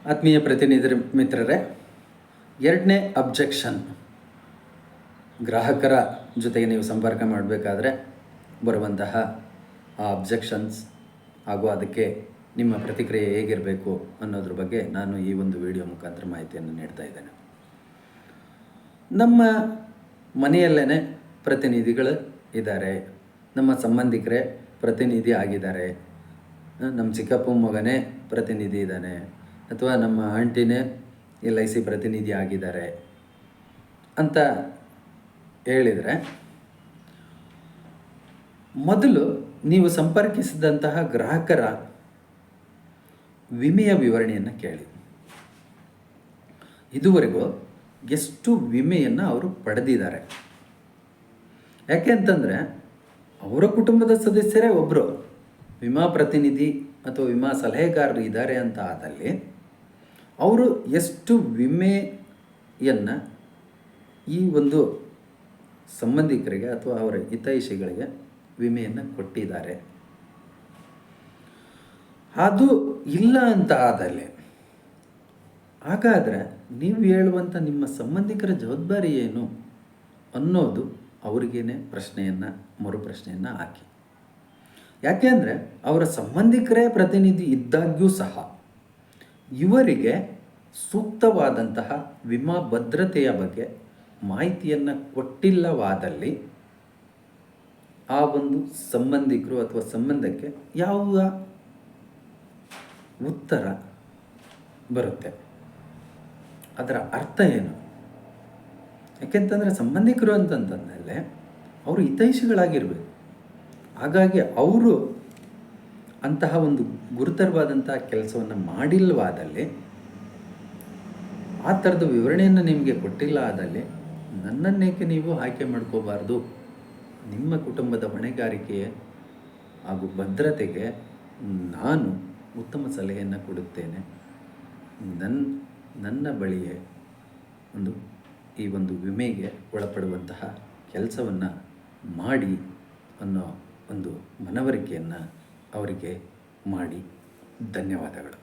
ಆತ್ಮೀಯ ಪ್ರತಿನಿಧಿ ಮಿತ್ರರೇ, ಎರಡನೇ ಅಬ್ಜೆಕ್ಷನ್, ಗ್ರಾಹಕರ ಜೊತೆಗೆ ನೀವು ಸಂಪರ್ಕ ಮಾಡಬೇಕಾದ್ರೆ ಬರುವಂತಹ ಆ ಅಬ್ಜೆಕ್ಷನ್ಸ್ ಹಾಗೂ ಅದಕ್ಕೆ ನಿಮ್ಮ ಪ್ರತಿಕ್ರಿಯೆ ಹೇಗಿರಬೇಕು ಅನ್ನೋದ್ರ ಬಗ್ಗೆ ನಾನು ಈ ಒಂದು ವಿಡಿಯೋ ಮುಖಾಂತರ ಮಾಹಿತಿಯನ್ನು ನೀಡ್ತಾ ಇದ್ದೇನೆ. ನಮ್ಮ ಮನೆಯಲ್ಲೇ ಪ್ರತಿನಿಧಿಗಳು ಇದ್ದಾರೆ, ನಮ್ಮ ಸಂಬಂಧಿಕರೇ ಪ್ರತಿನಿಧಿ ಆಗಿದ್ದಾರೆ, ನಮ್ಮ ಚಿಕ್ಕಪ್ಪ ಮಗನೇ ಪ್ರತಿನಿಧಿ ಇದ್ದಾನೆ, ಅಥವಾ ನಮ್ಮ ಆಂಟಿನೇ LIC ಪ್ರತಿನಿಧಿ ಆಗಿದ್ದಾರೆ ಅಂತ ಹೇಳಿದರೆ, ಮೊದಲು ನೀವು ಸಂಪರ್ಕಿಸಿದಂತಹ ಗ್ರಾಹಕರ ವಿಮೆಯ ವಿವರಣೆಯನ್ನು ಕೇಳಿ. ಇದುವರೆಗೂ ಎಷ್ಟು ವಿಮೆಯನ್ನು ಅವರು ಪಡೆದಿದ್ದಾರೆ? ಯಾಕೆ ಅಂತಂದರೆ, ಅವರ ಕುಟುಂಬದ ಸದಸ್ಯರೇ ಒಬ್ಬರು ವಿಮಾ ಪ್ರತಿನಿಧಿ ಅಥವಾ ವಿಮಾ ಸಲಹೆಗಾರರು ಇದ್ದಾರೆ ಅಂತ ಆದಲ್ಲಿ ಅವರು ಎಷ್ಟು ವಿಮೆಯನ್ನು ಈ ಒಂದು ಸಂಬಂಧಿಕರಿಗೆ ಅಥವಾ ಅವರ ಹಿತೈಷಿಗಳಿಗೆ ವಿಮೆಯನ್ನು ಕೊಟ್ಟಿದ್ದಾರೆ. ಅದು ಇಲ್ಲ ಅಂತ ಆದಲ್ಲಿ ಹಾಗಾದರೆ ನೀವು ಹೇಳುವಂಥ ನಿಮ್ಮ ಸಂಬಂಧಿಕರ ಜವಾಬ್ದಾರಿ ಏನು ಅನ್ನೋದು ಅವರಿಗೇನೆ ಮರುಪ್ರಶ್ನೆಯನ್ನು ಹಾಕಿ. ಯಾಕೆ ಅಂದರೆ, ಅವರ ಸಂಬಂಧಿಕರೇ ಪ್ರತಿನಿಧಿ ಇದ್ದಾಗ್ಯೂ ಸಹ ಇವರಿಗೆ ಸೂಕ್ತವಾದಂತಹ ವಿಮಾ ಭದ್ರತೆಯ ಬಗ್ಗೆ ಮಾಹಿತಿಯನ್ನು ಕೊಟ್ಟಿಲ್ಲವಾದಲ್ಲಿ ಆ ಒಂದು ಸಂಬಂಧಿಕರು ಅಥವಾ ಸಂಬಂಧಕ್ಕೆ ಯಾವ ಉತ್ತರ ಬರುತ್ತೆ? ಅದರ ಅರ್ಥ ಏನು? ಯಾಕೆಂತಂದರೆ, ಸಂಬಂಧಿಕರು ಅಂತಂತಂದಮೇಲೆ ಅವರು ಹಿತೈಷಿಗಳಾಗಿರಬೇಕು. ಹಾಗಾಗಿ ಅವರು ಅಂತಹ ಒಂದು ಗುರುತರವಾದಂತಹ ಕೆಲಸವನ್ನು ಮಾಡಿಲ್ಲವಾದಲ್ಲಿ, ಆ ಥರದ ವಿವರಣೆಯನ್ನು ನಿಮಗೆ ಕೊಟ್ಟಿಲ್ಲ ಆದಲ್ಲಿ ನನ್ನನ್ನೇಕೆ ನೀವು ಆಯ್ಕೆ ಮಾಡ್ಕೋಬಾರ್ದು? ನಿಮ್ಮ ಕುಟುಂಬದ ಹೊಣೆಗಾರಿಕೆಯೇ ಹಾಗೂ ಭದ್ರತೆಗೆ ನಾನು ಉತ್ತಮ ಸಲಹೆಯನ್ನು ಕೊಡುತ್ತೇನೆ. ನನ್ನ ಬಳಿಯೇ ಈ ಒಂದು ವಿಮೆಗೆ ಒಳಪಡುವಂತಹ ಕೆಲಸವನ್ನು ಮಾಡಿ ಅನ್ನೋ ಒಂದು ಮನವರಿಕೆಯನ್ನು ಅವರಿಗೆ ಮಾಡಿ. ಧನ್ಯವಾದಗಳು.